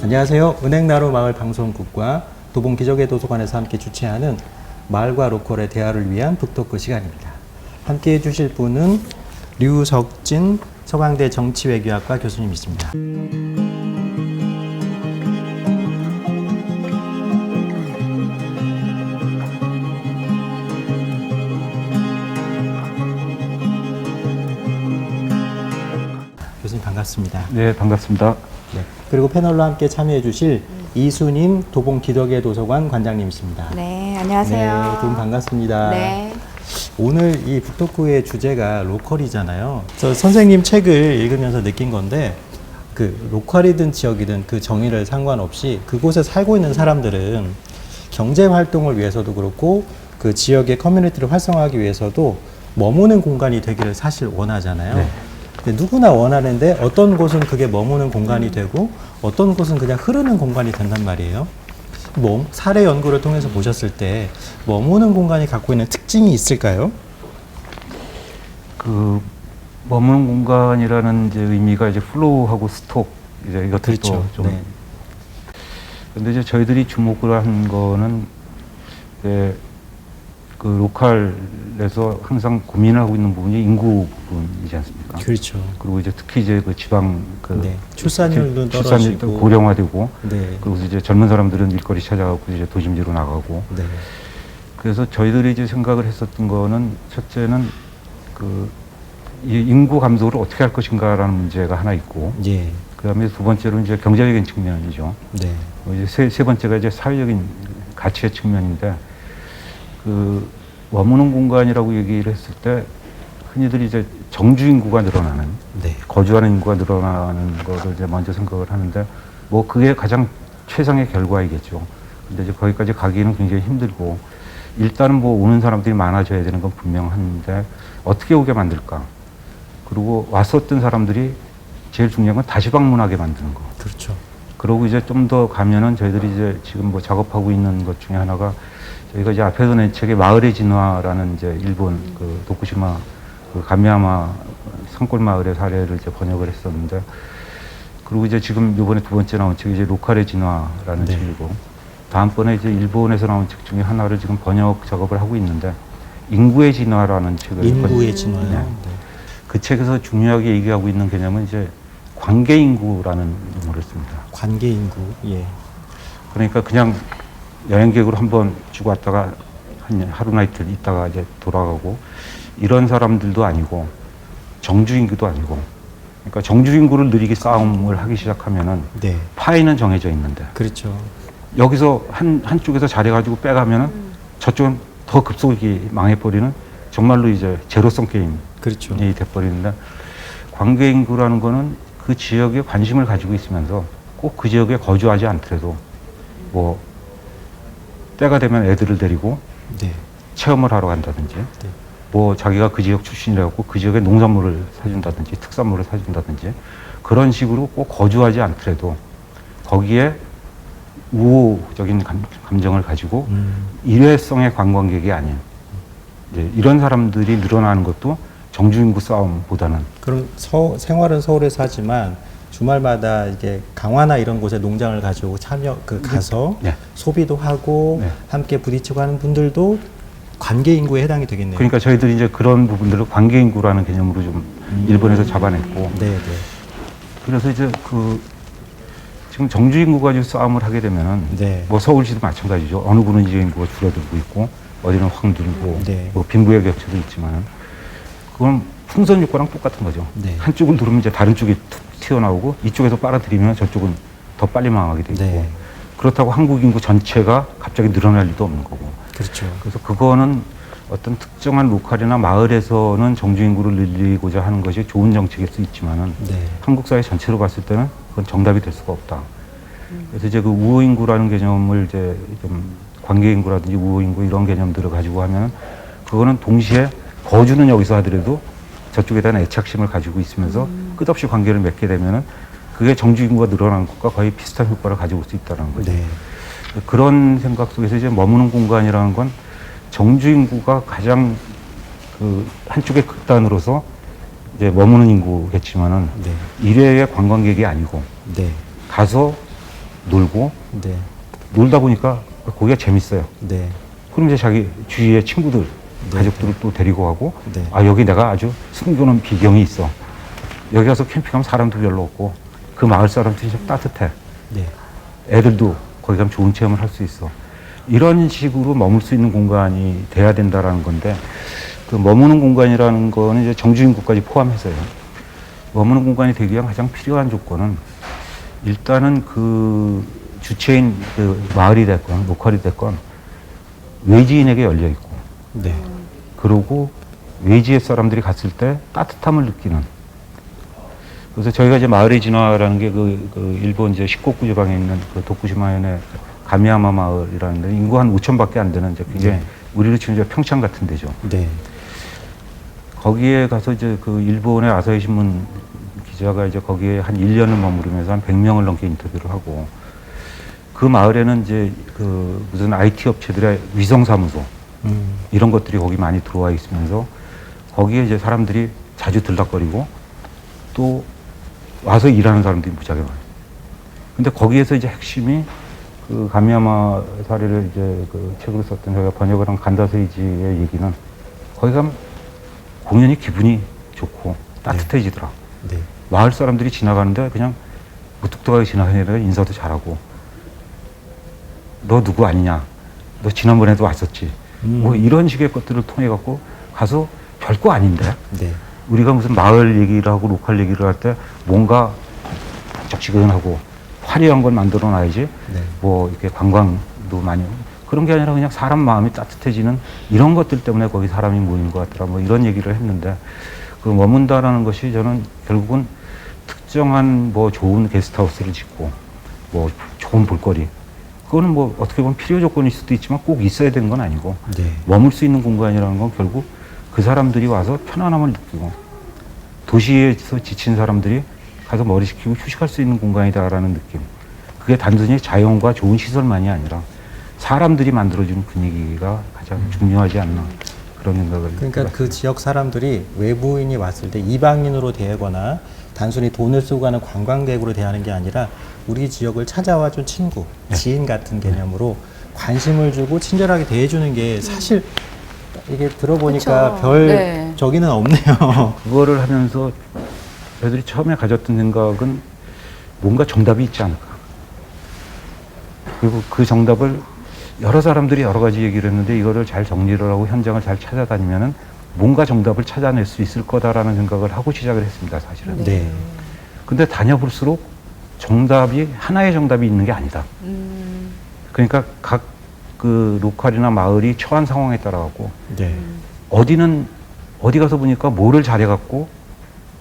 안녕하세요. 은행나루 마을 방송국과 도봉기적의 도서관에서 함께 주최하는 마을과 로컬의 대화를 위한 북토크 시간입니다. 함께 해주실 분은 류석진 서강대 정치외교학과 교수님이십니다. 교수님 반갑습니다. 네, 반갑습니다. 네. 그리고 패널로 함께 참여해 주실 이수님 도봉기덕의 도서관 관장님이십니다. 네, 안녕하세요. 네, 두 분 반갑습니다. 네. 오늘 이 북토크의 주제가 로컬이잖아요. 저 선생님 책을 읽으면서 느낀 건데 그 로컬이든 지역이든 그 정의를 상관없이 그곳에 살고 있는 사람들은 경제 활동을 위해서도 그렇고 그 지역의 커뮤니티를 활성화하기 위해서도 머무는 공간이 되기를 사실 원하잖아요. 네. 근데 누구나 원하는데 어떤 곳은 그게 머무는 공간이 되고 어떤 곳은 그냥 흐르는 공간이 된단 말이에요. 사례 연구를 통해서 보셨을 때 머무는 공간이 갖고 있는 특징이 있을까요? 그 머무는 공간이라는 이제 의미가 이제 플로우하고 스톡 이제 이것도 그렇죠. 좀. 네. 근데 이제 저희들이 주목을 한 거는 이제 그 로컬에서 항상 고민을 하고 있는 부분이 인구 부분이지 않습니까? 그렇죠. 그리고 이제 특히 이제 그 지방 그 네. 출산율도 출산율도 떨어지고 고령화되고 네. 그리고 이제 젊은 사람들은 일거리 찾아가고 이제 도심지로 나가고 네. 그래서 저희들이 이제 생각을 했었던 거는 첫째는 그 이 인구 감소를 어떻게 할 것인가라는 문제가 하나 있고, 예. 그다음에 두 번째로 이제 경제적인 측면이죠. 네. 이제 세 번째가 이제 사회적인 가치의 측면인데, 그 머무는 공간이라고 얘기를 했을 때 흔히들 이제 정주 인구가 늘어나는, 네. 거주하는 인구가 늘어나는 거를 이제 먼저 생각을 하는데, 뭐 그게 가장 최상의 결과이겠죠. 근데 이제 거기까지 가기는 굉장히 힘들고, 일단은 뭐 오는 사람들이 많아져야 되는 건 분명한데 어떻게 오게 만들까? 그리고 왔었던 사람들이 제일 중요한 건 다시 방문하게 만드는 거. 그렇죠. 그러고 이제 좀 더 가면은 저희들이 이제 지금 뭐 작업하고 있는 것 중에 하나가 저희가 이제 앞에서 낸 책에 마을의 진화라는 이제 일본 그 도쿠시마 그 가미야마 산골 마을의 사례를 이제 번역을 했었는데, 그리고 이제 지금 이번에 두 번째 나온 책이 이제 로컬의 진화라는 네. 책이고, 다음번에 이제 일본에서 나온 책 중에 하나를 지금 번역 작업을 하고 있는데 인구의 진화라는 책을 인구의 진화요. 네. 네. 그 책에서 중요하게 얘기하고 있는 개념은 이제 관계 인구라는 용어를 씁니다. 관계 인구. 예. 그러니까 그냥 여행객으로 한번 주고 왔다가 한 하루나 이틀 있다가 이제 돌아가고 이런 사람들도 아니고 정주 인구도 아니고, 그러니까 정주 인구를 느리게 싸움을 하기 시작하면은 네. 파이는 정해져 있는데 그렇죠. 여기서 한쪽에서 잘해가지고 빼가면은 저쪽은 더 급속히 망해버리는 정말로 이제 제로성 게임이 그렇죠. 돼버리는데, 관계 인구라는 거는 그 지역에 관심을 가지고 있으면서 꼭 그 지역에 거주하지 않더라도 뭐 때가 되면 애들을 데리고 네. 체험을 하러 간다든지 네. 뭐 자기가 그 지역 출신이라고 그 지역의 농산물을 사준다든지 특산물을 사준다든지 그런 식으로 꼭 거주하지 않더라도 거기에 우호적인 감정을 가지고 일회성의 관광객이 아닌 이제 이런 사람들이 늘어나는 것도 정주인구 싸움보다는. 그럼 생활은 서울에서 하지만 주말마다 이게 강화나 이런 곳에 농장을 가지고 가서 네. 소비도 하고 네. 함께 부딪히고 하는 분들도 관계 인구에 해당이 되겠네요. 그러니까 저희들이 이제 그런 부분들을 관계 인구라는 개념으로 좀 일본에서 잡아냈고, 네, 네. 그래서 이제 그 지금 정주 인구 가지고 싸움을 하게 되면은 네. 뭐 서울시도 마찬가지죠. 어느 구는 이제 인구가 줄어들고 있고 어디는 확 늘고 네. 뭐 빈부의 격차도 있지만은 그건 풍선 효과랑 똑같은 거죠. 네. 한쪽을 누르면 이제 다른 쪽이 툭 튀어나오고 이쪽에서 빨아들이면 저쪽은 더 빨리 망하게 되고, 네. 그렇다고 한국 인구 전체가 갑자기 늘어날 리도 없는 거고. 그렇죠. 그래서 그거는 어떤 특정한 로컬이나 마을에서는 정주 인구를 늘리고자 하는 것이 좋은 정책일 수 있지만은 네. 한국 사회 전체로 봤을 때는 그건 정답이 될 수가 없다. 그래서 이제 그 우호 인구라는 개념을 이제 좀 관계 인구라든지 우호 인구 이런 개념들을 가지고 하면은 그거는 동시에 거주는 여기서 하더라도 저쪽에 대한 애착심을 가지고 있으면서 끝없이 관계를 맺게 되면은 그게 정주 인구가 늘어나는 것과 거의 비슷한 효과를 가지고 올 수 있다는 거죠. 네. 그런 생각 속에서 이제 머무는 공간이라는 건 정주 인구가 가장 그 한쪽의 극단으로서 이제 머무는 인구겠지만은 네. 일회의 관광객이 아니고 네. 가서 놀고 네. 놀다 보니까 거기가 재밌어요. 네. 그럼 이제 자기 주위의 친구들, 네. 가족들을 또 데리고 가고 네. 아 여기 내가 아주 숨겨놓은 비경이 있어. 여기 가서 캠핑하면 사람도 별로 없고 그 마을 사람들이 좀 따뜻해. 네. 애들도 거기 가면 좋은 체험을 할 수 있어. 이런 식으로 머물 수 있는 공간이 돼야 된다라는 건데 그 머무는 공간이라는 거는 이제 정주인구까지 포함해서요. 머무는 공간이 되기 위한 가장 필요한 조건은 일단은 그 주체인 그 마을이 됐건 로컬이 됐건 외지인에게 열려 있고 네. 그리고 외지의 사람들이 갔을 때 따뜻함을 느끼는. 그래서 저희가 이제 마을의 진화라는 게 그 일본 이제 시코쿠 지방에 있는 그 도쿠시마현의 가미야마 마을이라는 데 인구 한 5천밖에 안 되는 이제 굉장히 우리로 치면 이제 평창 같은 데죠. 네. 거기에 가서 이제 그 일본의 아사히 신문 기자가 이제 거기에 한 1년을 머무르면서 한 100명을 넘게 인터뷰를 하고 그 마을에는 이제 그 무슨 IT 업체들의 위성사무소 이런 것들이 거기 많이 들어와 있으면서 거기에 이제 사람들이 자주 들락거리고 또 와서 일하는 사람들이 무지하게 많아요. 근데 거기에서 이제 핵심이 그 가미야마 사례를 이제 그 책으로 썼던 저희가 번역을 한 간다세이지의 얘기는 거기 가면 공연히 기분이 좋고 따뜻해지더라. 네. 마을 사람들이 지나가는데 그냥 무뚝뚝하게 지나가니까 인사도 잘하고 너 누구 아니냐? 너 지난번에도 왔었지? 뭐 이런 식의 것들을 통해 갖고 가서 별거 아닌데 네. 우리가 무슨 마을 얘기를 하고 로컬 얘기를 할 때 뭔가 쩍지근하고 화려한 걸 만들어 놔야지 네. 뭐 이렇게 관광도 많이 그런 게 아니라 그냥 사람 마음이 따뜻해지는 이런 것들 때문에 거기 사람이 모이는 것 같더라 뭐 이런 얘기를 했는데 그 머문다라는 것이 저는 결국은 특정한 뭐 좋은 게스트하우스를 짓고 뭐 좋은 볼거리 그거는 뭐 어떻게 보면 필요 조건일 수도 있지만 꼭 있어야 되는 건 아니고 네. 머물 수 있는 공간이라는 건 결국 그 사람들이 와서 편안함을 느끼고 도시에서 지친 사람들이 가서 머리 식히고 휴식할 수 있는 공간이다라는 느낌. 그게 단순히 자연과 좋은 시설만이 아니라 사람들이 만들어주는 분위기가 가장 중요하지 않나 그런 생각을 그러니까 해봤습니다. 그 지역 사람들이 외부인이 왔을 때 이방인으로 대하거나 단순히 돈을 쓰고 가는 관광객으로 대하는 게 아니라 우리 지역을 찾아와 준 친구, 지인 같은 개념으로 관심을 주고 친절하게 대해주는 게 사실 이게 들어보니까 그쵸. 별 네. 저기는 없네요. 그거를 하면서 저희들이 처음에 가졌던 생각은 뭔가 정답이 있지 않을까. 그리고 그 정답을 여러 사람들이 여러 가지 얘기를 했는데 이거를 잘 정리를 하고 현장을 잘 찾아다니면은 뭔가 정답을 찾아낼 수 있을 거다라는 생각을 하고 시작을 했습니다, 사실은. 네. 근데 다녀볼수록 정답이 하나의 정답이 있는 게 아니다. 그러니까 각 그 로컬이나 마을이 처한 상황에 따라 가고 네. 어디 가서 보니까 뭐를 잘해갖고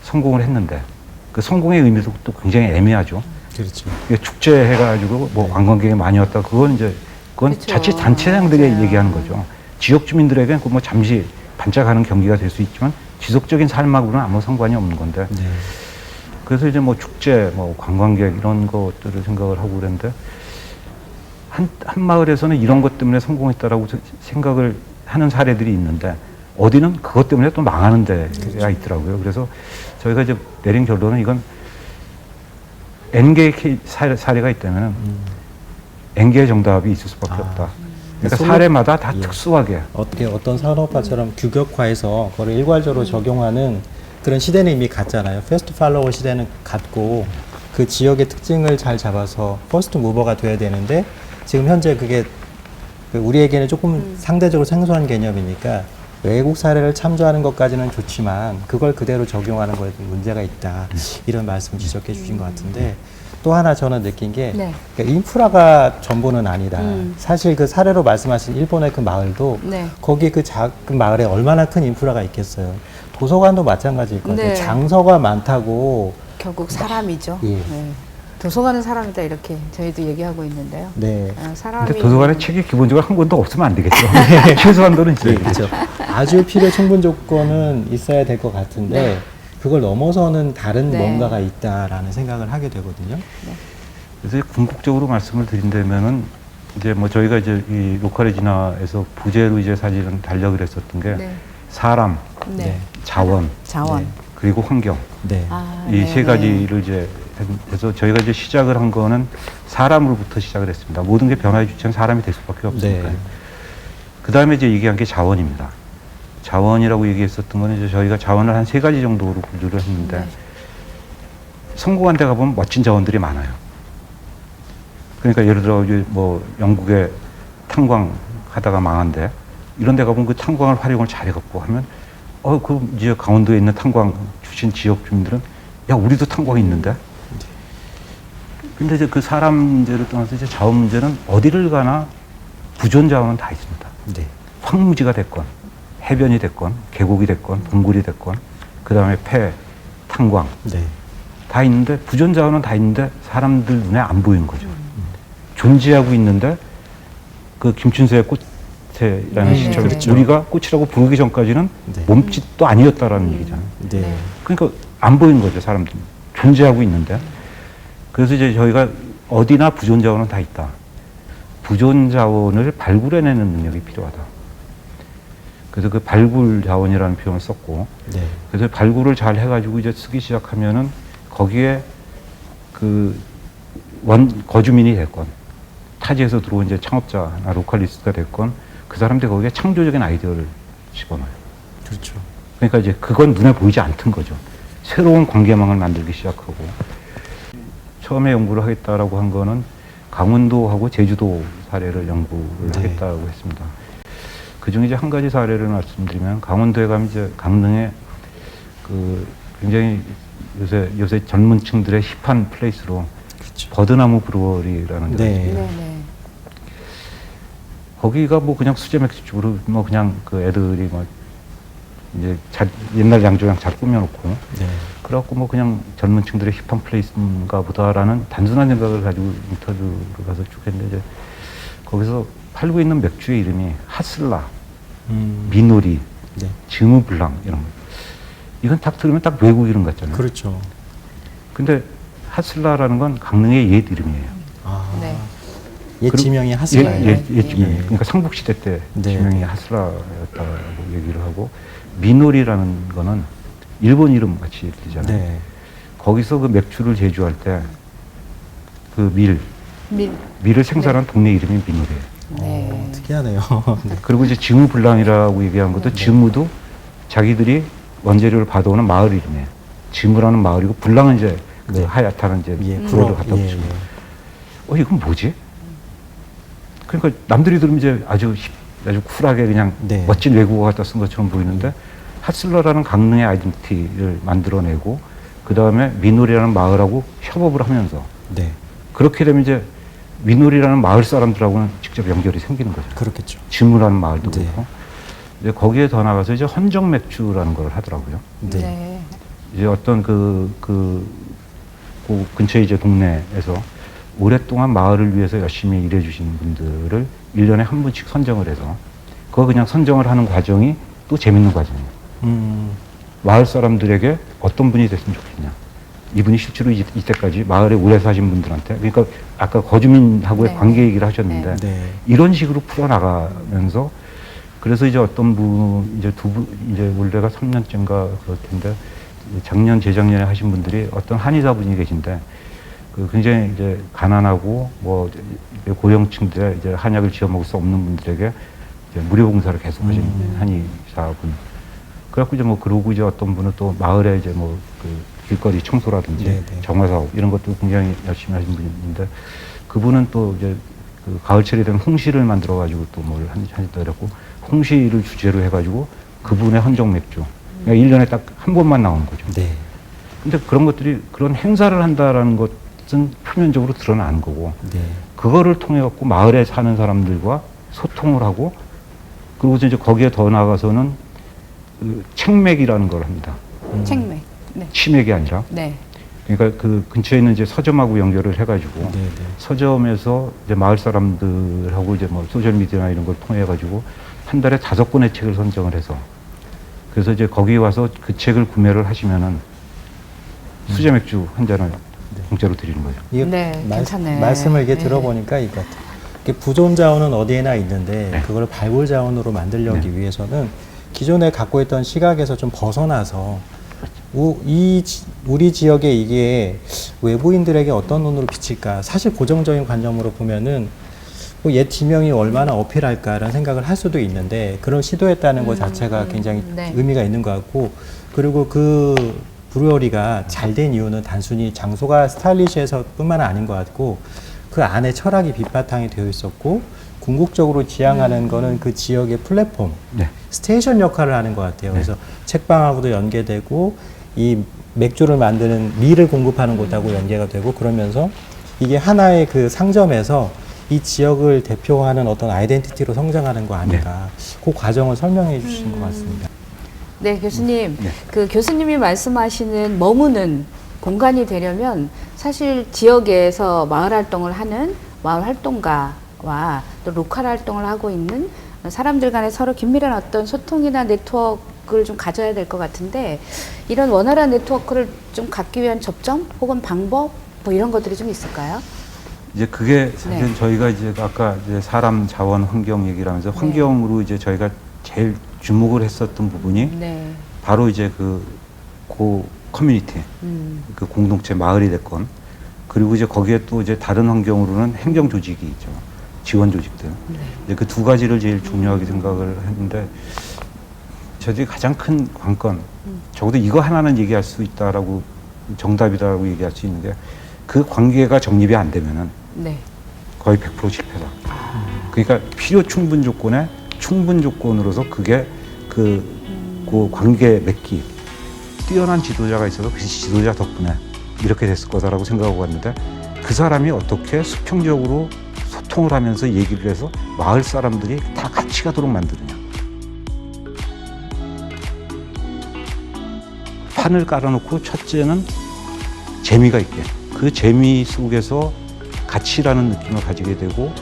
성공을 했는데 그 성공의 의미도 또 굉장히 애매하죠. 그렇죠. 이게 축제 해가지고 뭐 관광객이 많이 왔다. 그건 그쵸. 자칫 단체장들이 맞아요. 얘기하는 거죠. 지역 주민들에게는 그 뭐 잠시 반짝하는 경기가 될 수 있지만 지속적인 삶하고는 아무 상관이 없는 건데. 네. 그래서 이제 뭐 축제, 뭐 관광객 이런 것들을 생각을 하고 그랬는데 한 마을에서는 이런 것 때문에 성공했다라고 생각을 하는 사례들이 있는데 어디는 그것 때문에 또 망하는 데가 있더라고요. 그래서 저희가 이제 내린 결론은 이건 N개의 사례가 있다면 N개의 정답이 있을 수밖에 없다. 그러니까 솔로- 사례마다 다 예. 특수하게. 어떻게 어떤 산업화처럼 규격화해서 그걸 일괄적으로 적용하는 그런 시대는 이미 갔잖아요. 패스트 팔로워 시대는 갔고 그 지역의 특징을 잘 잡아서 퍼스트 무버가 돼야 되는데 지금 현재 그게 그 우리에게는 조금 상대적으로 생소한 개념이니까 외국 사례를 참조하는 것까지는 좋지만 그걸 그대로 적용하는 거에 좀 문제가 있다. 이런 말씀 지적해 주신 것 같은데 또 하나 저는 느낀 게 네. 그러니까 인프라가 전부는 아니다. 사실 그 사례로 말씀하신 일본의 그 마을도 네. 거기 그 작은 마을에 얼마나 큰 인프라가 있겠어요. 도서관도 마찬가지일 것 같아요. 네. 장서가 많다고. 결국 사람이죠. 예. 네. 도서관은 사람이다 이렇게 저희도 얘기하고 있는데요. 네. 사람이 근데 도서관에 책이 기본적으로 한 권도 없으면 안 되겠죠. 최소한도는 예, 있어야겠죠. 그렇죠. 아주 필요 충분 조건은 있어야 될 것 같은데 그걸 넘어서는 다른 네. 뭔가가 있다라는 생각을 하게 되거든요. 그래서 궁극적으로 말씀을 드린다면은 이제 뭐 저희가 이제 이 로컬의 진화에서 부재로 이제 사실은 달력을 했었던 게 네. 사람, 네. 자원, 자원. 네. 그리고 환경 아, 이 네, 세 네. 가지를 이제 해서 저희가 이제 시작을 한 거는 사람으로부터 시작을 했습니다. 모든 게 변화의 주체는 사람이 될 수밖에 없으니까요. 네. 그 다음에 이제 얘기한 게 자원입니다. 자원이라고 얘기했었던 거는 이제 저희가 자원을 한 3가지 정도로 분류를 했는데 네. 성공한 데 가보면 멋진 자원들이 많아요. 그러니까 예를 들어 뭐 영국에 탄광 하다가 망한데 이런 데 가보면 그 탄광을 활용을 잘해갖고 하면 그 이제 강원도에 있는 탄광 출신 지역 주민들은 야 우리도 탄광이 있는데. 근데 이제 그 사람 문제를 떠나서 이제 자원 문제는 어디를 가나 부존 자원은 다 있습니다. 네. 황무지가 됐건 해변이 됐건 계곡이 됐건 동굴이 됐건 그 다음에 폐, 탄광 네. 다 있는데 부존 자원은 다 있는데 사람들 눈에 안 보이는 거죠. 존재하고 있는데 그 김춘수의 꽃이라는 네, 시처럼 그렇죠. 우리가 꽃이라고 부르기 전까지는 네. 몸짓도 아니었다라는 얘기잖아요. 네. 네. 그러니까 안 보이는 거죠, 사람들. 존재하고 있는데. 그래서 이제 저희가 어디나 부존 자원은 다 있다. 부존 자원을 발굴해내는 능력이 필요하다. 그래서 그 발굴 자원이라는 표현을 썼고, 네. 그래서 발굴을 잘 해가지고 이제 쓰기 시작하면은 거기에 그 거주민이 됐건, 타지에서 들어온 이제 창업자나 로컬리스트가 됐건, 그 사람들이 거기에 창조적인 아이디어를 집어넣어요. 그렇죠. 그러니까 이제 그건 눈에 보이지 않던 거죠. 새로운 관계망을 만들기 시작하고, 처음에 연구를 하겠다라고 한 거는 강원도하고 제주도 사례를 연구를 네. 하겠다고 했습니다. 그 중에 이제 한 가지 사례를 말씀드리면 강원도에 가면 이제 강릉에 그 굉장히 요새 젊은 층들의 힙한 플레이스로 그렇죠. 버드나무 브루어리라는 데가 네. 있습니다. 네. 네. 거기가 뭐 그냥 수제 맥주집으로 뭐 그냥 그 애들이 뭐 이제 옛날 양조장 잘 꾸며놓고 네. 그래갖고 뭐 그냥 젊은 층들의 힙한 플레이스인가 보다라는 단순한 생각을 가지고 인터뷰를 가서 쭉 했는데 이제 거기서 팔고 있는 맥주의 이름이 하슬라, 미노리, 네. 즈무블랑 이런 거. 이건 딱 들으면 딱 외국 이름 같잖아요. 그렇죠. 근데 하슬라라는 건 강릉의 옛 이름이에요. 아. 네. 옛 지명이 하슬라예요. 옛 지명이. 예. 그러니까 삼국시대 때 네. 지명이 하슬라였다고 얘기를 하고 미노리라는 거는 일본 이름 같이 들리잖아요. 네. 거기서 그 맥주를 제조할 때 그 밀. 밀을 생산한 동네 이름이 미노리예요. 네. 특이하네요. 네. 그리고 이제 즈무블랑이라고 얘기한 것도 즈무도 자기들이 원재료를 받아오는 마을 이름이에요. 즈무라는 마을이고 블랑은 이제 그 네. 하얗다는 이제 예, 불어를 갖다 예, 붙이고. 예. 이건 뭐지? 그러니까 남들이 들으면 이제 아주 쿨하게 그냥 네. 멋진 외국어 갖다 쓴 것처럼 보이는데 하슬러라는 강릉의 아이덴티티를 만들어내고 그 다음에 미노리라는 마을하고 협업을 하면서 네. 그렇게 되면 이제 미노리라는 마을 사람들하고는 직접 연결이 생기는 거죠. 그렇겠죠. 지무라는 마을도 네. 그렇고 이제 거기에 더 나가서 이제 헌정 맥주라는 걸 하더라고요. 네. 네. 이제 어떤 그 근처에 이제 동네에서 오랫동안 마을을 위해서 열심히 일해주신 분들을 1년에 한 분씩 선정을 해서 그거 그냥 선정을 하는 과정이 또 재밌는 과정이에요. 마을 사람들에게 어떤 분이 됐으면 좋겠냐. 이분이 실제로 이때까지 마을에 오래 사신 분들한테 그러니까 아까 거주민하고의 네. 관계 얘기를 하셨는데 네. 이런 식으로 풀어나가면서 그래서 이제 어떤 분 이제 이제 올해가 3년째인가 그럴 텐데 작년 재작년에 하신 분들이 어떤 한의사분이 계신데 그 굉장히 이제 가난하고 뭐 고령층들의 이제 한약을 지어 먹을 수 없는 분들에게 이제 무료 봉사를 계속 하시는 한의사분. 그래갖고 이제 뭐 그러고 이제 어떤 분은 또 마을에 이제 뭐 그 길거리 청소라든지 네네. 정화 사업 이런 것도 굉장히 열심히 하신 분인데 그분은 또 이제 그 가을철이 되면 홍시를 만들어 가지고 또 뭘 하신다 그랬고 홍시를 주제로 해가지고 그분의 헌정 맥주. 그러니까 1년에 딱 한 번만 나오는 거죠. 네. 근데 그런 것들이 그런 행사를 한다라는 것은 표면적으로 드러나는 거고 네. 그거를 통해 갖고 마을에 사는 사람들과 소통을 하고 그리고 이제 거기에 더 나아가서는 그 책맥이라는 걸 합니다. 책맥. 네. 치맥이 아니라 네. 그러니까 그 근처에 있는 이제 서점하고 연결을 해가지고 네. 네. 서점에서 이제 마을 사람들하고 이제 뭐 소셜 미디어나 이런 걸 통해 가지고 한 달에 5권의 책을 선정을 해서 그래서 이제 거기 와서 그 책을 구매를 하시면은 수제 맥주 한 잔을 공짜로 드리는 거죠. 이게 네, 괜찮네. 말씀을 이렇게 네. 들어보니까 이것 같아요. 이게 부존 자원은 어디에나 있는데 네. 그걸 발굴 자원으로 만들려기 위해서는 기존에 갖고 있던 시각에서 좀 벗어나서 이 우리 지역에 이게 외부인들에게 어떤 눈으로 비칠까? 사실 고정적인 관점으로 보면은 옛 지명이 얼마나 어필할까라는 생각을 할 수도 있는데 그런 시도했다는 것 자체가 굉장히 네. 의미가 있는 것 같고 그리고 그 브루어리가 잘 된 이유는 단순히 장소가 스타일리시해서 뿐만 아닌 것 같고 그 안에 철학이 밑바탕이 되어 있었고 궁극적으로 지향하는 거는 그 지역의 플랫폼, 네. 스테이션 역할을 하는 것 같아요. 그래서 책방하고도 연계되고 이 맥주를 만드는 밀을 공급하는 곳하고 연계가 되고 그러면서 이게 하나의 그 상점에서 이 지역을 대표하는 어떤 아이덴티티로 성장하는 거 아닌가. 그 과정을 설명해 주신 것 같습니다. 네, 교수님. 네. 그 교수님이 말씀하시는 머무는 공간이 되려면 사실 지역에서 마을 활동을 하는 마을 활동가와 또 로컬 활동을 하고 있는 사람들 간에 서로 긴밀한 어떤 소통이나 네트워크를 좀 가져야 될 것 같은데 이런 원활한 네트워크를 좀 갖기 위한 접점 혹은 방법 뭐 이런 것들이 좀 있을까요? 이제 그게 사실 네. 저희가 이제 아까 이제 사람 자원 환경 얘기를 하면서 환경으로 이제 저희가 제일 주목을 했었던 부분이 네. 바로 이제 그 커뮤니티, 그 공동체 마을이 됐건 그리고 이제 거기에 또 이제 다른 환경으로는 행정 조직이 있죠. 지원 조직들. 이제 그 두 가지를 제일 중요하게 생각을 했는데 저희들이 가장 큰 관건, 적어도 이거 하나는 얘기할 수 있다라고 정답이다라고 얘기할 수 있는 게 그 관계가 정립이 안 되면은 네. 거의 100% 실패다. 그러니까 필요 충분 조건에 충분 조건으로서 그게 그 관계 맺기 뛰어난 지도자가 있어서 그 지도자 덕분에 이렇게 됐을 거다라고 생각하고 왔는데 그 사람이 어떻게 수평적으로 소통을 하면서 얘기를 해서 마을 사람들이 다 같이 가도록 만드느냐. 판을 깔아놓고 첫째는 재미가 있게 그 재미 속에서 가치라는 느낌을 가지게 되고